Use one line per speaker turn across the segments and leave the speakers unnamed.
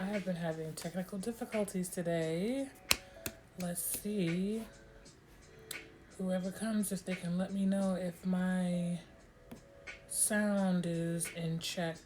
I have been having technical difficulties today. Let's see. Whoever comes, if they can let me know if my sound is in check.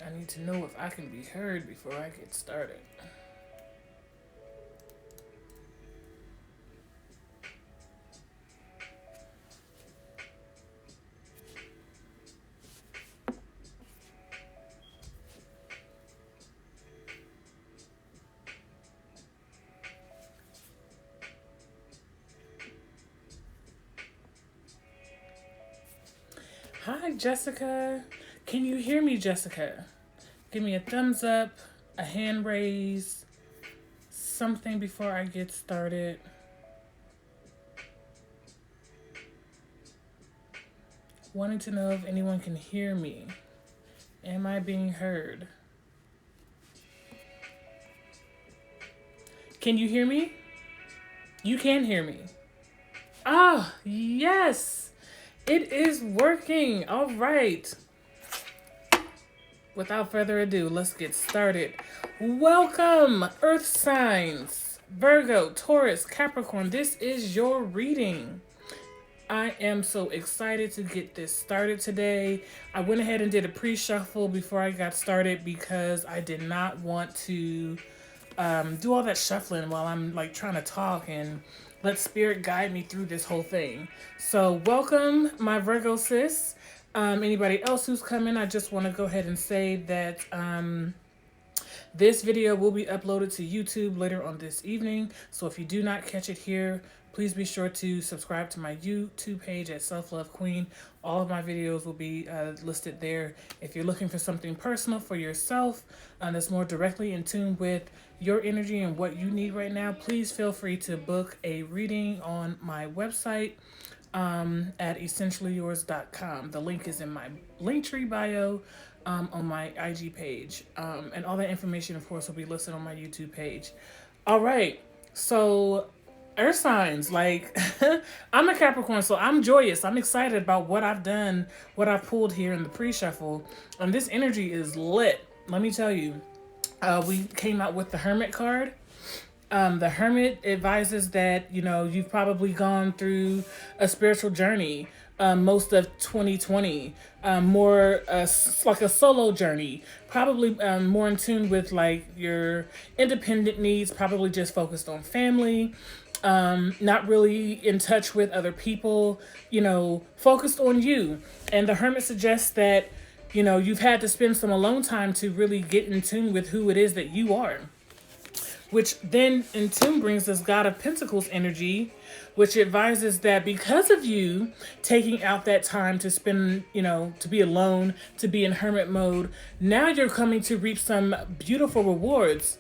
I need to know if I can be heard before I get started. Hi, Jessica. Can you hear me, Jessica? Give me a thumbs up, a hand raise, something before I get started. Wanting to know if anyone can hear me. Am I being heard? Can you hear me? You can hear me. Ah, yes. It is working. All right. Without further ado, let's get started. Welcome, Earth signs, Virgo, Taurus, Capricorn. This is your reading. I am so excited to get this started today. I went ahead and did a pre-shuffle before I got started because I did not want to do all that shuffling while I'm like trying to talk and let spirit guide me through this whole thing. So welcome, my Virgo sis. Anybody else who's coming, I just want to go ahead and say that this video will be uploaded to YouTube later on this evening. So if you do not catch it here, please be sure to subscribe to my YouTube page at Self Love Queen. All of my videos will be listed there. If you're looking for something personal for yourself that's more directly in tune with your energy and what you need right now, please feel free to book a reading on my website at essentiallyyours.com. The link is in my Linktree bio on my IG page. And all that information, of course, will be listed on my YouTube page. All right. So Earth signs, like I'm a Capricorn, so I'm joyous. I'm excited about what I've done, what I've pulled here in the pre-shuffle. And this energy is lit. Let me tell you, we came out with the Hermit card. The Hermit advises that, you know, you've probably gone through a spiritual journey most of 2020, more like a solo journey, probably more in tune with like your independent needs, probably just focused on family, not really in touch with other people, you know, focused on you. And the Hermit suggests that, you know, you've had to spend some alone time to really get in tune with who it is that you are. Which then in tune brings this God of Pentacles energy, which advises that because of you taking out that time to spend, you know, to be alone, to be in hermit mode, now you're coming to reap some beautiful rewards.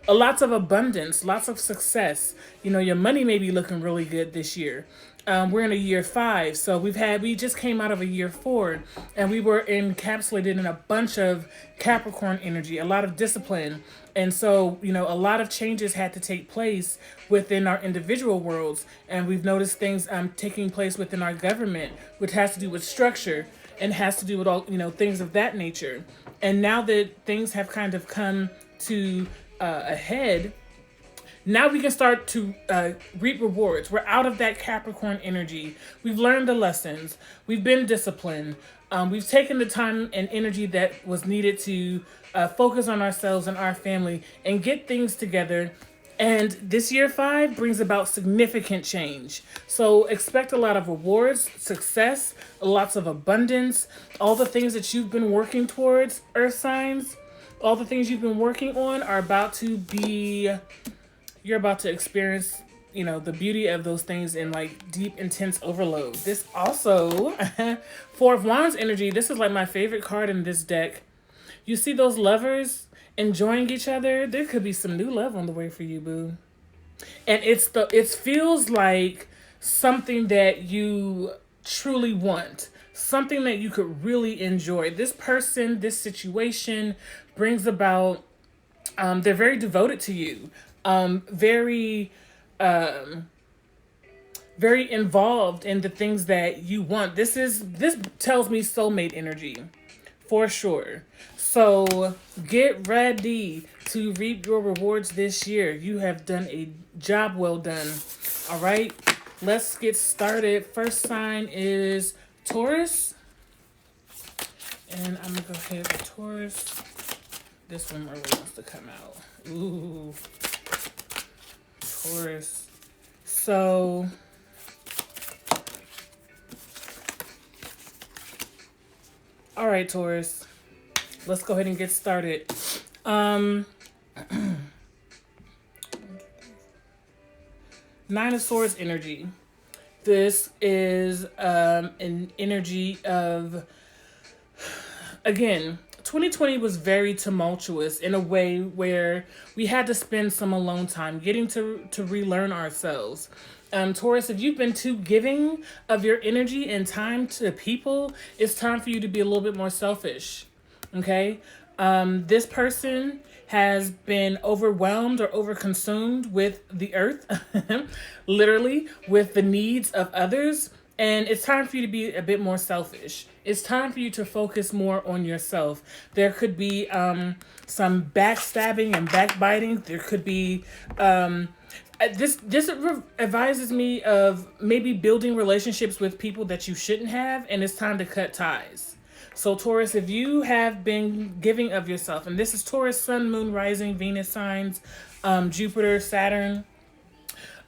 Lots of abundance, lots of success. You know, your money may be looking really good this year. We're in a year 5, so we just came out of a year 4, and we were encapsulated in a bunch of Capricorn energy, a lot of discipline. And so, you know, a lot of changes had to take place within our individual worlds, and we've noticed things taking place within our government, which has to do with structure and has to do with all, you know, things of that nature. And now that things have kind of come to a head, now we can start to reap rewards. We're out of that Capricorn energy. We've learned the lessons. We've been disciplined. We've taken the time and energy that was needed to focus on ourselves and our family and get things together. And this year 5 brings about significant change. So expect a lot of rewards, success, lots of abundance, all the things that you've been working towards, Earth signs, all the things you've been working on are about to be... You're about to experience, you know, the beauty of those things in like deep, intense overload. This also, 4 of Wands energy, this is like my favorite card in this deck. You see those lovers enjoying each other? There could be some new love on the way for you, boo. And it feels like something that you truly want, something that you could really enjoy. This person, this situation brings about, they're very devoted to you, very very involved in the things that you want. This tells me soulmate energy for sure. So get ready to reap your rewards this year. You have done a job well done. All right, let's get started. First sign is Taurus, and I'm gonna go ahead with Taurus. This one really wants to come out. Ooh, Taurus. So all right, Taurus. Let's go ahead and get started. Um, Nine of Swords energy. This is an energy of, again, 2020 was very tumultuous in a way where we had to spend some alone time getting to relearn ourselves. Taurus, if you've been too giving of your energy and time to people, it's time for you to be a little bit more selfish. Okay? This person has been overwhelmed or overconsumed with the earth, literally, with the needs of others. And it's time for you to be a bit more selfish. It's time for you to focus more on yourself. There could be some backstabbing and backbiting. There could be this advises me of maybe building relationships with people that you shouldn't have, and it's time to cut ties. So Taurus, if you have been giving of yourself, and this is Taurus, Sun, Moon, Rising, Venus signs, Jupiter, Saturn.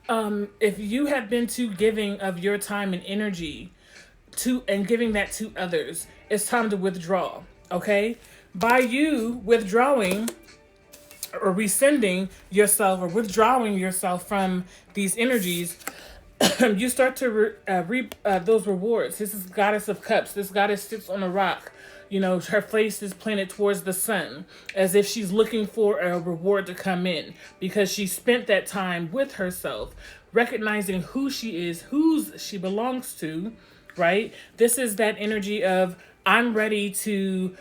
If you have been too giving of your time and energy to and giving that to others, it's time to withdraw. Okay? By you withdrawing or rescinding yourself or withdrawing yourself from these energies, you start to reap those rewards. This is Goddess of Cups. This goddess sits on a rock. You know, her face is planted towards the sun, as if she's looking for a reward to come in, because she spent that time with herself, recognizing who she is, whose she belongs to, right? This is that energy of, I'm ready to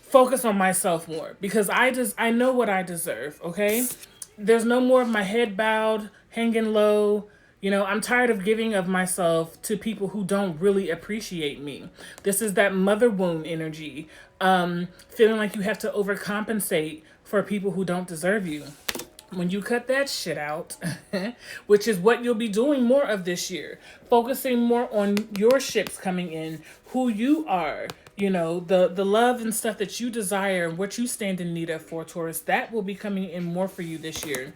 focus on myself more because I know what I deserve, okay? There's no more of my head bowed, hanging low. You know, I'm tired of giving of myself to people who don't really appreciate me. This is that mother wound energy, feeling like you have to overcompensate for people who don't deserve you. When you cut that shit out, which is what you'll be doing more of this year, focusing more on your ships coming in, who you are, you know, the love and stuff that you desire and what you stand in need of for, Taurus, that will be coming in more for you this year.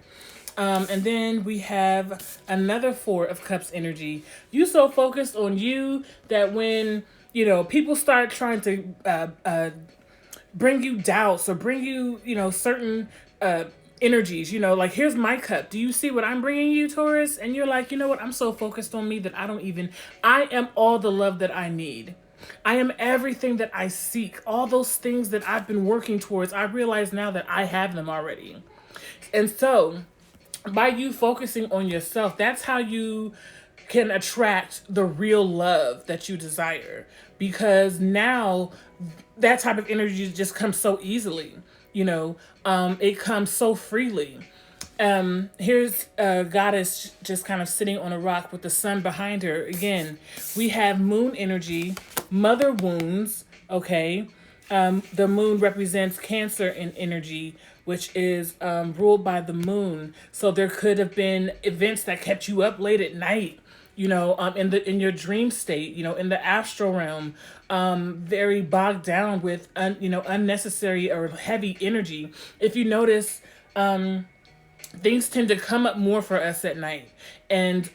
And then we have another Four of Cups energy. You so focused on you that when, you know, people start trying to bring you doubts or bring you, you know, certain energies, you know, like, here's my cup. Do you see what I'm bringing you, Taurus? And you're like, you know what? I'm so focused on me that I am all the love that I need. I am everything that I seek. All those things that I've been working towards, I realize now that I have them already. And so, by you focusing on yourself, that's how you can attract the real love that you desire, because now that type of energy just comes so easily, you know. It comes so freely. Here's a goddess just kind of sitting on a rock with the sun behind her. Again, we have moon energy, mother wounds, okay. The moon represents Cancer in energy, which is ruled by the moon. So there could have been events that kept you up late at night, you know, in your dream state, you know, in the astral realm, very bogged down with unnecessary or heavy energy. If you notice, things tend to come up more for us at night. And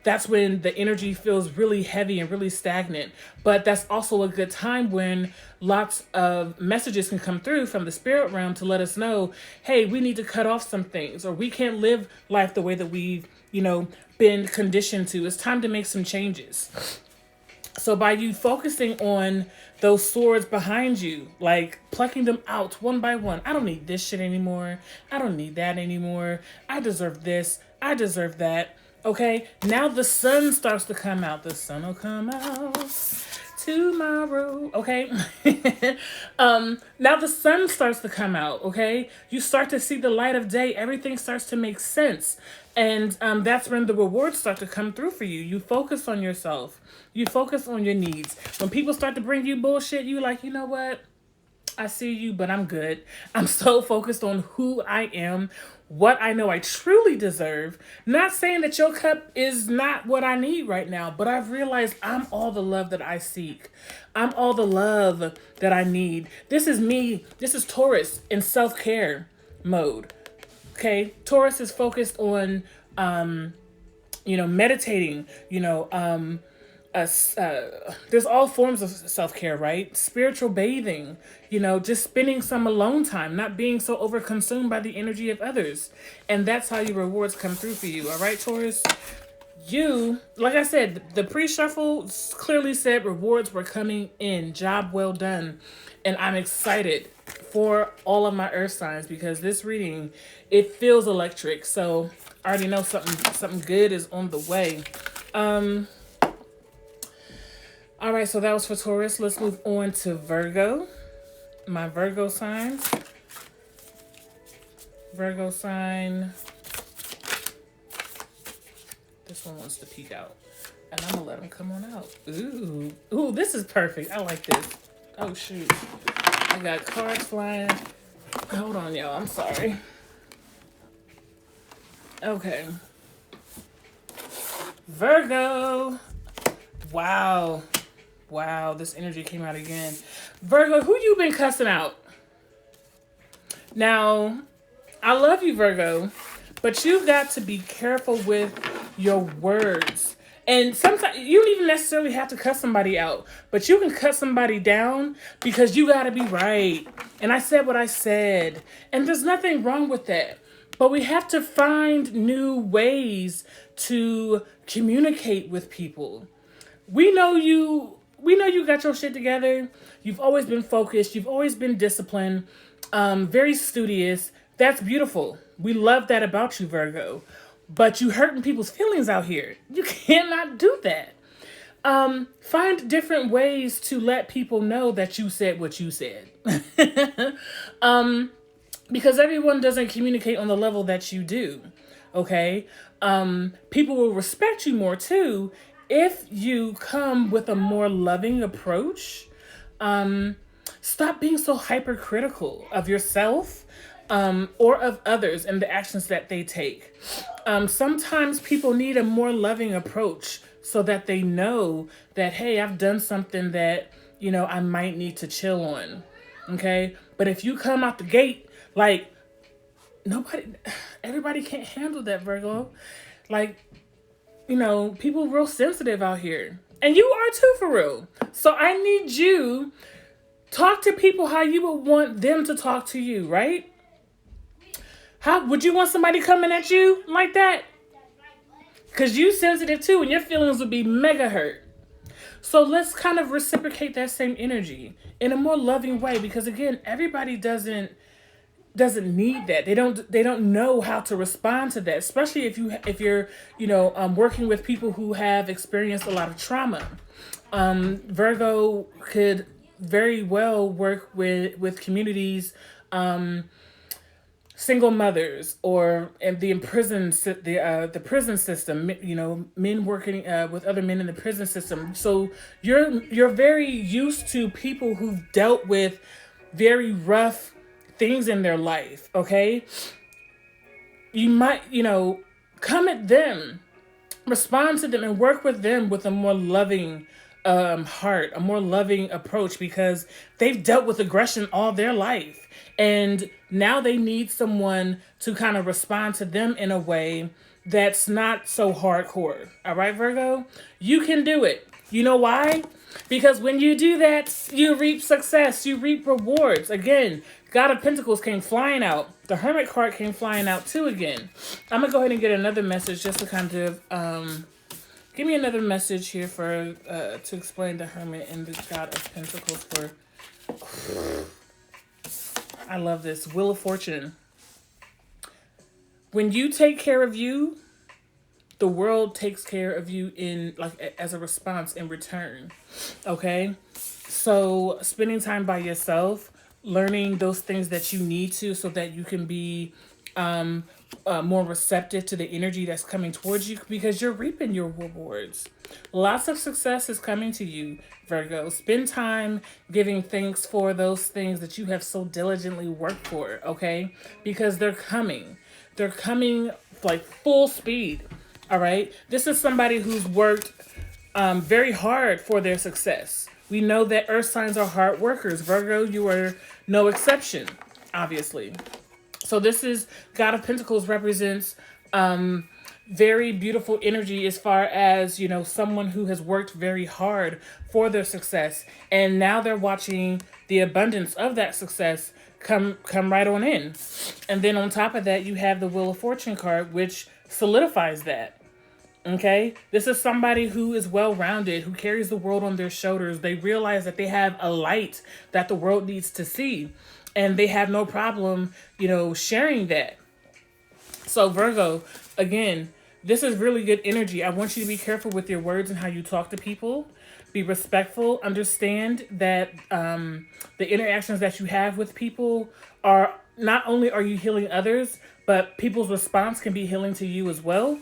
that's when the energy feels really heavy and really stagnant. But that's also a good time when lots of messages can come through from the spirit realm to let us know, hey, we need to cut off some things, or we can't live life the way that we've, you know, been conditioned to. It's time to make some changes. So by you focusing on those swords behind you, like plucking them out one by one. I don't need this shit anymore. I don't need that anymore. I deserve this. I deserve that. Okay, now the sun starts to come out. The sun will come out tomorrow. Okay. Now the sun starts to come out. Okay, you start to see the light of day. Everything starts to make sense, and that's when the rewards start to come through for you. You focus on yourself. You focus on your needs. When people start to bring you bullshit, you like, you know what? I see you, but I'm good. I'm so focused on who I am, what I know I truly deserve. Not saying that your cup is not what I need right now, but I've realized I'm all the love that I seek. I'm all the love that I need. This is me. This is Taurus in self-care mode. Okay? Taurus is focused on meditating, there's all forms of self-care, right? Spiritual bathing, just spending some alone time, not being so overconsumed by the energy of others. And that's how your rewards come through for you. All right, Taurus? You, like I said, the pre-shuffle clearly said rewards were coming in. Job well done. And I'm excited for all of my earth signs because this reading, it feels electric. So I already know something good is on the way. All right, so that was for Taurus. Let's move on to Virgo. My Virgo signs. Virgo sign. This one wants to peek out. And I'm going to let him come on out. Ooh, this is perfect. I like this. Oh, shoot. I got cards flying. Hold on, y'all. I'm sorry. Okay. Virgo. Wow, this energy came out again. Virgo, who you been cussing out? Now, I love you, Virgo, but you've got to be careful with your words. And sometimes you don't even necessarily have to cuss somebody out, but you can cut somebody down because you got to be right. And I said what I said, and there's nothing wrong with that. But we have to find new ways to communicate with people. We know you got your shit together. You've always been focused. You've always been disciplined, very studious. That's beautiful. We love that about you, Virgo. But you hurting people's feelings out here. You cannot do that. Find different ways to let people know that you said what you said. Because everyone doesn't communicate on the level that you do. Okay? People will respect you more too if you come with a more loving approach. Stop being so hypercritical of yourself or of others and the actions that they take. Sometimes people need a more loving approach so that they know that, hey, I've done something that, I might need to chill on. Okay? But if you come out the gate, like, everybody can't handle that, Virgo. Like, people real sensitive out here. And you are too, for real. So I need you talk to people how you would want them to talk to you, right? How would you want somebody coming at you like that? Because you sensitive too, and your feelings would be mega hurt. So let's kind of reciprocate that same energy in a more loving way. Because again, everybody doesn't need that. They don't know how to respond to that, especially if you're working with people who have experienced a lot of trauma. Virgo could very well work with communities, single mothers, or the prison system. Men working with other men in the prison system. So you're very used to people who've dealt with very rough things in their life, okay? You might, come at them, respond to them, and work with them with a more loving heart, a more loving approach, because they've dealt with aggression all their life. And now they need someone to kind of respond to them in a way that's not so hardcore. All right, Virgo? You can do it. You know why? Because when you do that, you reap success. You reap rewards. Again, God of Pentacles came flying out. The Hermit card came flying out too again. I'm going to go ahead and get another message just to kind of... give me another message here for to explain the Hermit and the God of Pentacles for... I love this. Wheel of Fortune. When you take care of you, the world takes care of you in like as a response in return. Okay? So spending time by yourself, learning those things that you need to so that you can be more receptive to the energy that's coming towards you because you're reaping your rewards. Lots of success is coming to you, Virgo. Spend time giving thanks for those things that you have so diligently worked for, okay? Because they're coming. They're coming like full speed, all right? This is somebody who's worked very hard for their success. We know that earth signs are hard workers. Virgo, you are no exception, obviously. So this is God of Pentacles represents very beautiful energy as far as, you know, someone who has worked very hard for their success. And now they're watching the abundance of that success come right on in. And then on top of that, you have the Wheel of Fortune card, which solidifies that. Okay, this is somebody who is well-rounded, who carries the world on their shoulders. They realize that they have a light that the world needs to see, and they have no problem, you know, sharing that. So Virgo, again, this is really good energy. I want you to be careful with your words and how you talk to people. Be respectful. Understand that the interactions that you have with people are not only are you healing others, but people's response can be healing to you as well.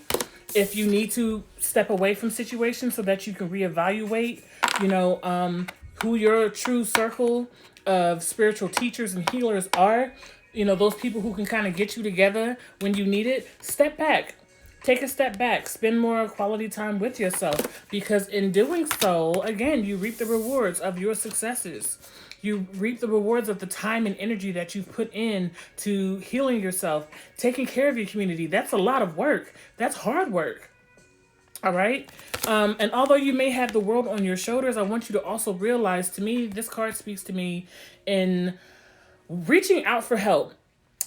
If you need to step away from situations so that you can reevaluate, you know, who your true circle of spiritual teachers and healers are, you know, those people who can kind of get you together when you need it, step back. Take a step back. Spend more quality time with yourself. Because in doing so, again, you reap the rewards of your successes. You reap the rewards of the time and energy that you've put in to healing yourself, taking care of your community. That's a lot of work. That's hard work. All right. And although you may have the world on your shoulders, I want you to also realize, to me, this card speaks to me in reaching out for help.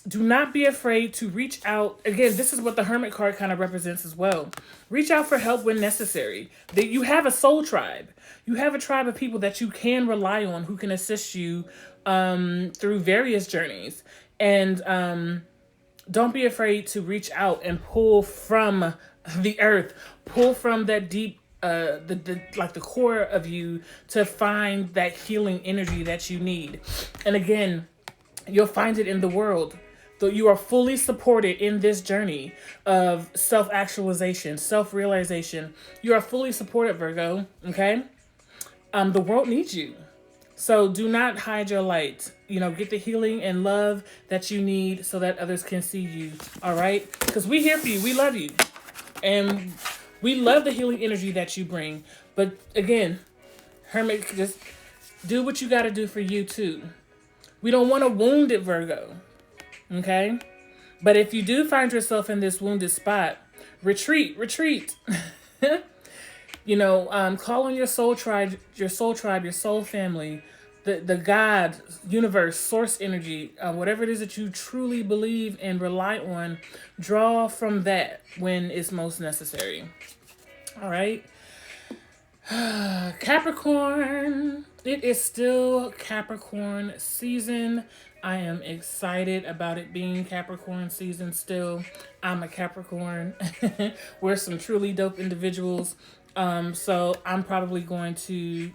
Do not be afraid to reach out. Again, this is what the Hermit card kind of represents as well. Reach out for help when necessary. That you have a soul tribe. You have a tribe of people that you can rely on who can assist you through various journeys. And don't be afraid to reach out and pull from the earth. Pull from that deep the core of you to find that healing energy that you need. And again, you'll find it in the world. So you are fully supported in this journey of self-actualization, self-realization. You are fully supported, Virgo, okay? The world needs you. So do not hide your light. You know, get the healing and love that you need so that others can see you, all right? Because we're here for you. We love you. And we love the healing energy that you bring. But again, Hermit, just do what you got to do for you too. We don't want a wounded Virgo. Okay? But if you do find yourself in this wounded spot, retreat. You know, call on your soul tribe, your soul family, the God, universe, source energy, whatever it is that you truly believe and rely on, draw from that when it's most necessary. All right? Capricorn. It is still Capricorn season. I am excited about it being Capricorn season still. I'm a Capricorn. We're some truly dope individuals. So I'm probably going to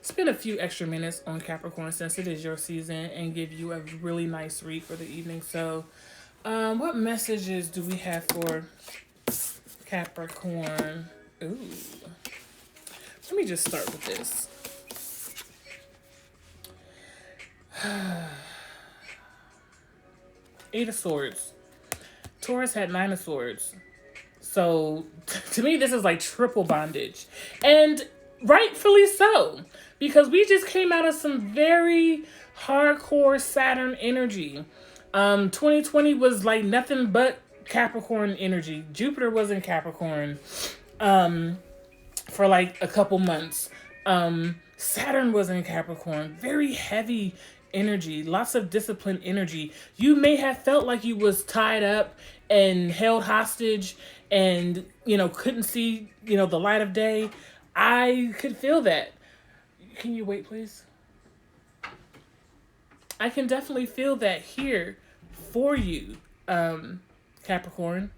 spend a few extra minutes on Capricorn since it is your season and give you a really nice read for the evening. So what messages do we have for Capricorn? Ooh. Let me just start with this. Eight of Swords. Taurus had Nine of Swords. So to me, this is like triple bondage. And rightfully so. Because we just came out of some very hardcore Saturn energy. 2020 was like nothing but Capricorn energy. Jupiter was in Capricorn for like a couple months. Saturn was in Capricorn. Very heavy energy, lots of disciplined energy. You may have felt like you was tied up and held hostage and, you know, couldn't see, you know, the light of day. I could feel that. Can you wait, please? I can definitely feel that here for you, Capricorn.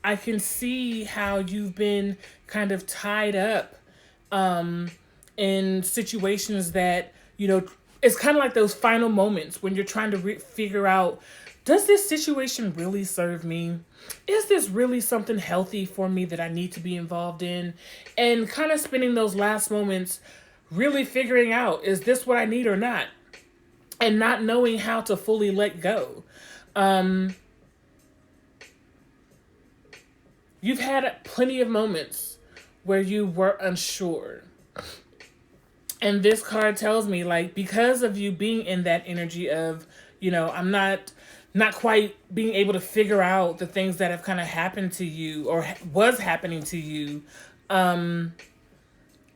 I can see how you've been kind of tied up um, in situations that, it's kind of like those final moments when you're trying to figure out, does this situation really serve me? Is this really something healthy for me that I need to be involved in? And kind of spending those last moments really figuring out, is this what I need or not? And not knowing how to fully let go. You've had plenty of moments where you were unsure. And this card tells me, like, because of you being in that energy of, I'm not quite being able to figure out the things that have kind of happened to you or was happening to you,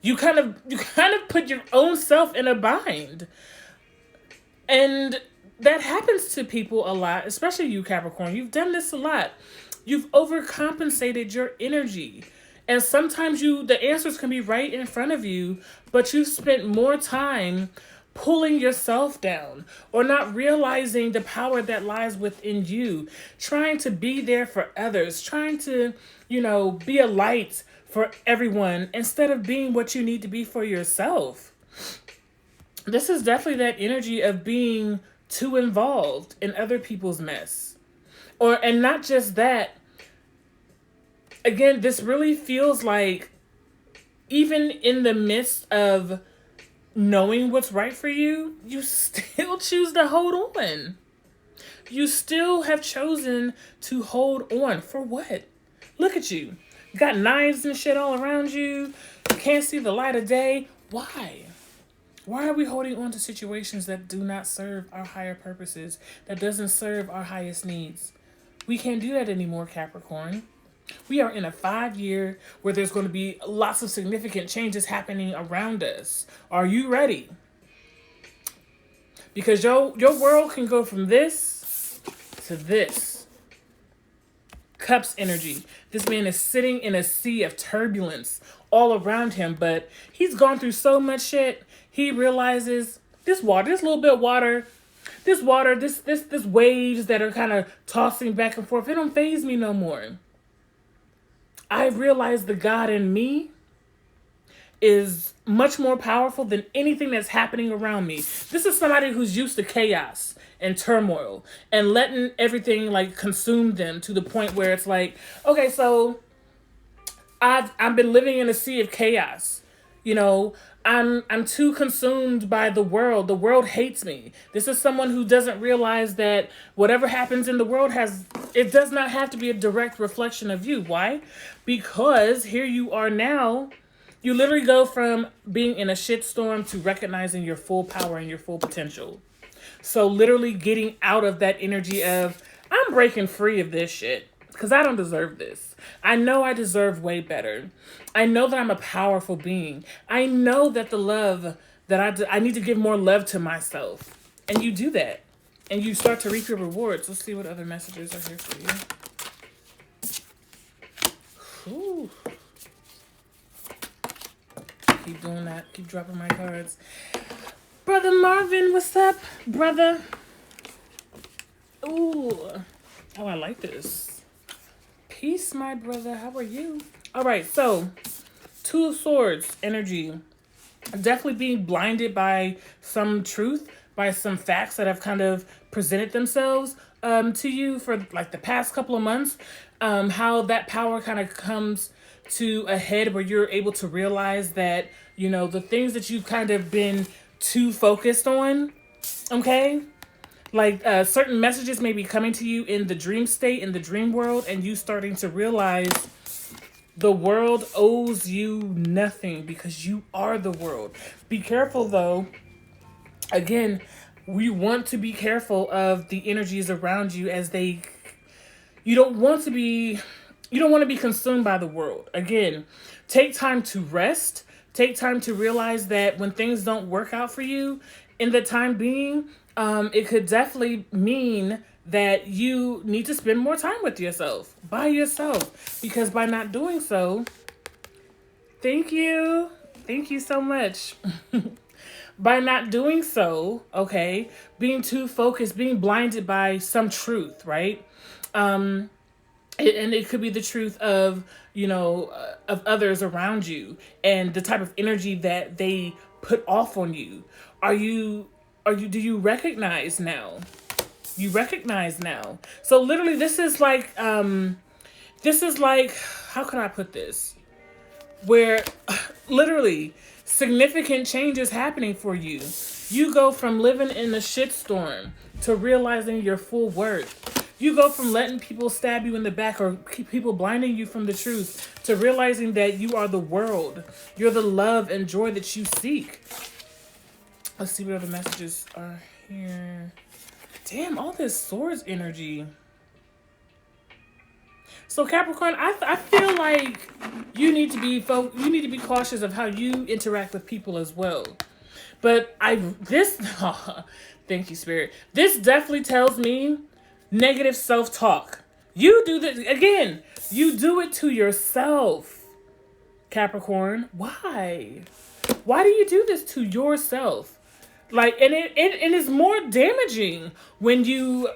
you kind of put your own self in a bind. And that happens to people a lot, especially you, Capricorn. You've done this a lot. You've overcompensated your energy. And sometimes the answers can be right in front of you, but you spent more time pulling yourself down or not realizing the power that lies within you, trying to be there for others, trying to, be a light for everyone instead of being what you need to be for yourself. This is definitely that energy of being too involved in other people's mess. And not just that, again, this really feels like even in the midst of knowing what's right for you, you still choose to hold on. You still have chosen to hold on. For what? Look at you. You got knives and shit all around you. You can't see the light of day. Why? Why are we holding on to situations that do not serve our higher purposes, that doesn't serve our highest needs? We can't do that anymore, Capricorn. We are in a 5-year where there's going to be lots of significant changes happening around us. Are you ready? Because your world can go from this to this. Cups energy. This man is sitting in a sea of turbulence all around him, but he's gone through so much shit. He realizes this little bit of water, this waves that are kind of tossing back and forth, it don't faze me no more. I realize the God in me is much more powerful than anything that's happening around me. This is somebody who's used to chaos and turmoil and letting everything like consume them to the point where it's like, okay, so I've been living in a sea of chaos. I'm too consumed by the world. The world hates me. This is someone who doesn't realize that whatever happens in the world it does not have to be a direct reflection of you. Why? Because here you are now. You literally go from being in a shitstorm to recognizing your full power and your full potential. So literally getting out of that energy of, I'm breaking free of this shit because I don't deserve this. I know I deserve way better. I know that I'm a powerful being. I know that the love that I need to give more love to myself. And you do that. And you start to reap your rewards. Let's see what other messages are here for you. Ooh. Keep doing that. Keep dropping my cards. Brother Marvin, what's up, brother? Ooh. Oh, I like this. Peace, my brother. How are you? All right, so Two of Swords energy. Definitely being blinded by some truth, by some facts that have kind of presented themselves to you for like the past couple of months. How that power kind of comes to a head where you're able to realize that, the things that you've kind of been too focused on, okay? Like certain messages may be coming to you in the dream state, in the dream world, and you starting to realize the world owes you nothing because you are the world. Be careful though. Again, we want to be careful of the energies around you as you don't want to be consumed by the world. Again, take time to rest. Take time to realize that when things don't work out for you in the time being, it could definitely mean that you need to spend more time with yourself, by yourself, because by not doing so, thank you so much. By not doing so, okay, being too focused, being blinded by some truth, right? And And it could be the truth of, of others around you and the type of energy that they put off on you. Do you recognize now? You recognize now. So literally this is like, how can I put this? Where literally significant change is happening for you. You go from living in a shitstorm to realizing your full worth. You go from letting people stab you in the back or keep people blinding you from the truth to realizing that you are the world. You're the love and joy that you seek. Let's see what other messages are here. Damn, all this swords energy. So Capricorn, I feel like you need to be cautious of how you interact with people as well. But thank you, Spirit. This definitely tells me negative self-talk. You do this again. You do it to yourself, Capricorn. Why? Why do you do this to yourself? Like, and it is more damaging when you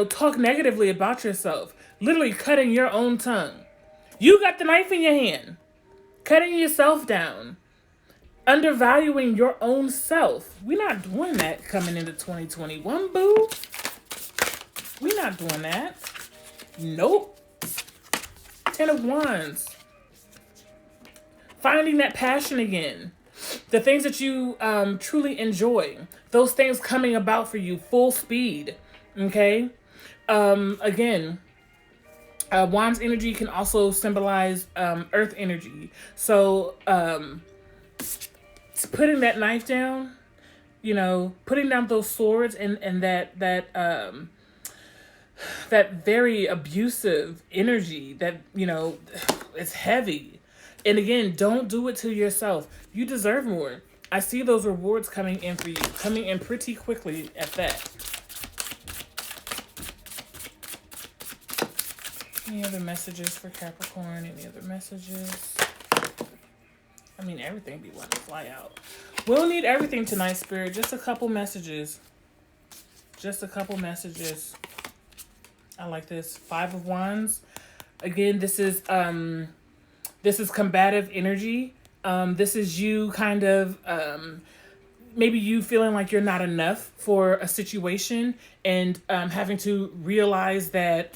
talk negatively about yourself. Literally cutting your own tongue. You got the knife in your hand. Cutting yourself down. Undervaluing your own self. We're not doing that coming into 2021, boo. We're not doing that. Nope. 10 of Wands. Finding that passion again. The things that you truly enjoy. Those things coming about for you full speed. Okay? Again, Wands energy can also symbolize earth energy. So putting that knife down, putting down those swords and that very abusive energy that, it's heavy. And again, don't do it to yourself. You deserve more. I see those rewards coming in for you, coming in pretty quickly at that. Any other messages for Capricorn? Any other messages? I mean, everything be wanting to fly out. We'll need everything tonight, Spirit. Just a couple messages. Just a couple messages. I like this. 5 of Wands. Again, this is combative energy. This is you kind of maybe you feeling like you're not enough for a situation and having to realize that,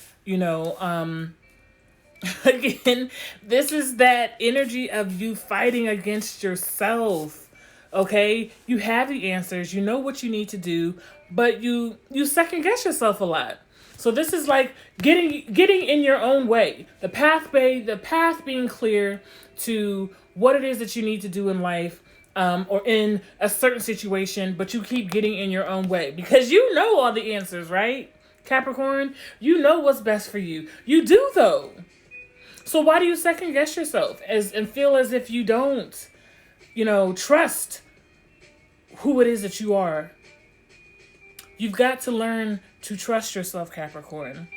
again, this is that energy of you fighting against yourself. Okay? You have the answers. You know what you need to do, but you second guess yourself a lot. So this is like getting in your own way. The path being clear to what it is that you need to do in life, or in a certain situation, but you keep getting in your own way because you know all the answers, right? Capricorn, you know what's best for you. You do though. So why do you second guess yourself and feel as if you don't, trust who it is that you are? You've got to learn to trust yourself, Capricorn.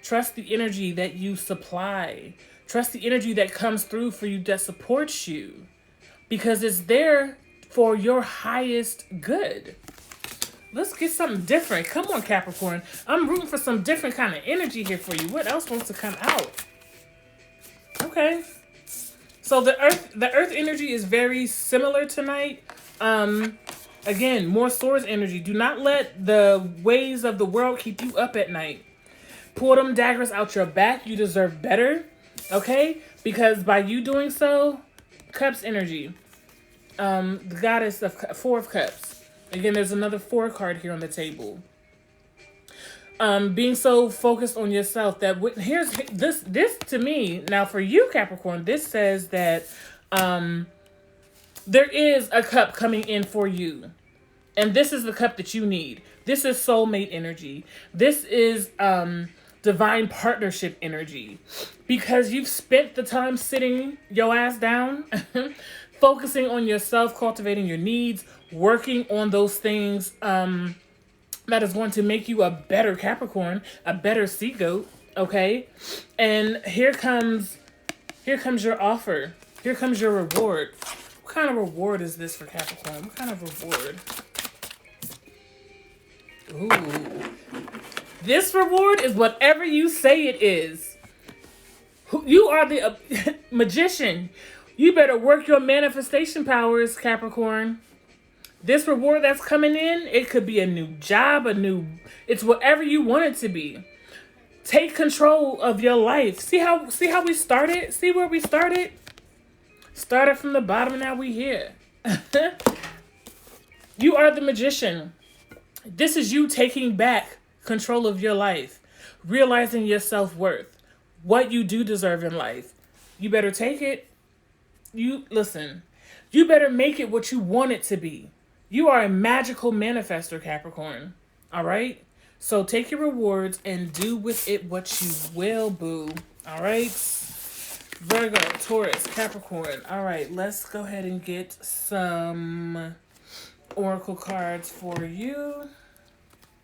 Trust the energy that you supply. Trust the energy that comes through for you, that supports you. Because it's there for your highest good. Let's get something different. Come on, Capricorn. I'm rooting for some different kind of energy here for you. What else wants to come out? Okay. So the earth energy is very similar tonight. Again, more swords energy. Do not let the ways of the world keep you up at night. Pull them daggers out your back. You deserve better. Okay? Because by you doing so, Cups energy. The goddess of 4 of Cups. Again, there's another 4 card here on the table. Being so focused on yourself that here's this to me. Now for you, Capricorn, this says that there is a cup coming in for you. And this is the cup that you need. This is soulmate energy. This is divine partnership energy. Because you've spent the time sitting your ass down, focusing on yourself, cultivating your needs, working on those things that is going to make you a better Capricorn, a better sea goat, okay? And here comes your offer. Here comes your reward. What kind of reward is this for Capricorn? What kind of reward? Ooh. This reward is whatever you say it is. You are the magician. You better work your manifestation powers, Capricorn. This reward that's coming in, it could be a new job, it's whatever you want it to be. Take control of your life. See how we started? See where we started? Started from the bottom, now we here. You are the magician. This is you taking back control of your life, realizing your self-worth, what you do deserve in life. You better take it. You listen. You better make it what you want it to be. You are a magical manifestor, Capricorn. All right? So take your rewards and do with it what you will, boo. All right? Virgo, Taurus, Capricorn. All right, let's go ahead and get some oracle cards for you.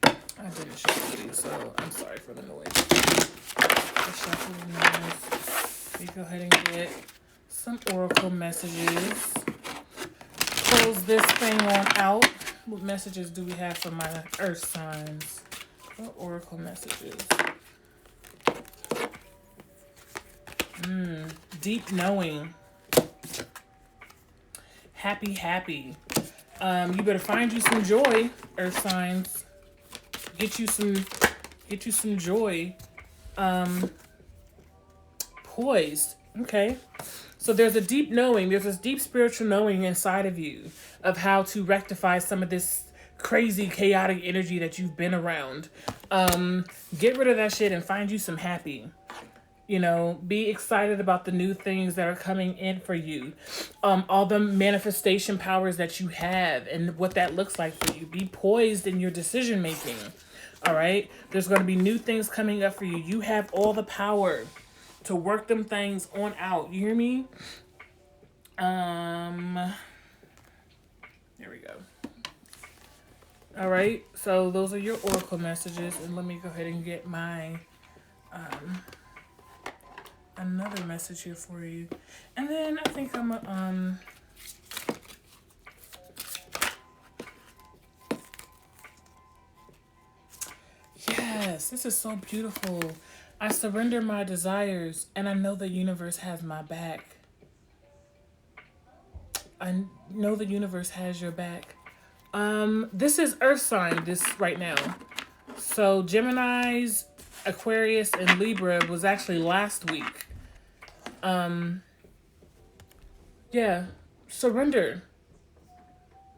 I didn't shuffle these, so I'm sorry for the noise. The shuffling noise. We go ahead and get some oracle messages. Close this thing on out. What messages do we have for my earth signs? What oracle messages? Deep knowing. Happy, happy. You better find you some joy, earth signs. Get you some joy. Poised. Okay. So there's a deep knowing, there's this deep spiritual knowing inside of you of how to rectify some of this crazy, chaotic energy that you've been around. Get rid of that shit and find you some happy. You know, be excited about the new things that are coming in for you. All the manifestation powers that you have and what that looks like for you. Be poised in your decision making. All right? There's going to be new things coming up for you. You have all the power to work them things on out. You hear me? There we go. All right. So those are your oracle messages. And let me go ahead and get my another message here for you. And then I think I'm yes, this is so beautiful. I surrender my desires, and I know the universe has my back. I know the universe has your back. This is Earth sign, this right now. So Gemini's, Aquarius, and Libra was actually last week. Yeah, surrender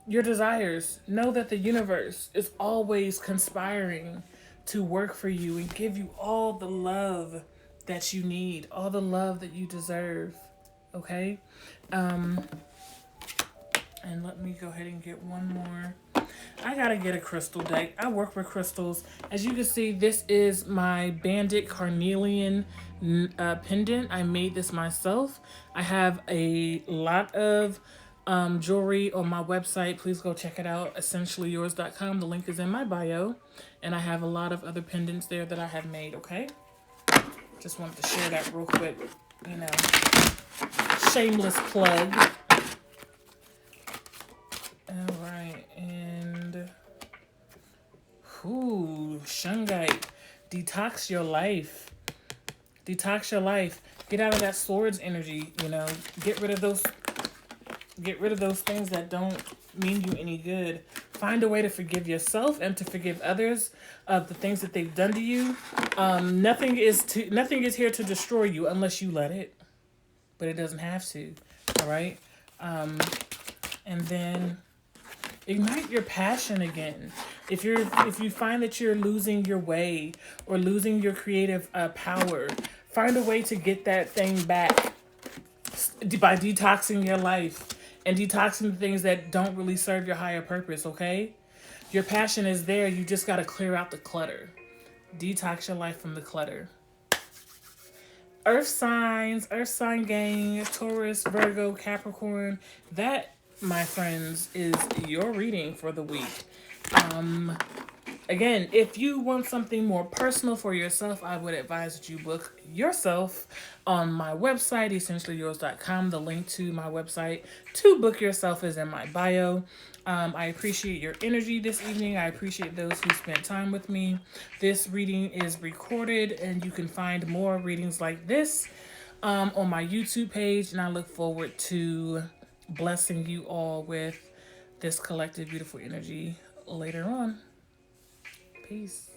your desires. Know that the universe is always conspiring to work for you and give you all the love that you need, all the love that you deserve. Okay? And let me go ahead and get one more. I gotta get a crystal deck. I work with crystals. As you can see, this is my Bandit Carnelian pendant. I made this myself. I have a lot of jewelry on my website. Please go check it out, essentiallyyours.com. The link is in my bio. And I have a lot of other pendants there that I have made, okay? Just wanted to share that real quick, you know. Shameless plug. All right, and Shungite. Detox your life. Detox your life. Get out of that swords energy, you know. Get rid of those things that don't mean you any good. Find a way to forgive yourself and to forgive others of the things that they've done to you. Nothing is here to destroy you unless you let it. But it doesn't have to. All right? And then ignite your passion again. If you find that you're losing your way or losing your creative power, find a way to get that thing back by detoxing your life and detoxing the things that don't really serve your higher purpose, okay? Your passion is there. You just got to clear out the clutter. Detox your life from the clutter. Earth signs, Earth sign gang, Taurus, Virgo, Capricorn. That, my friends, is your reading for the week. Again, if you want something more personal for yourself, I would advise that you book yourself on my website, essentiallyyours.com. The link to my website to book yourself is in my bio. I appreciate your energy this evening. I appreciate those who spent time with me. This reading is recorded, and you can find more readings like this on my YouTube page, and I look forward to blessing you all with this collective beautiful energy later on. Peace.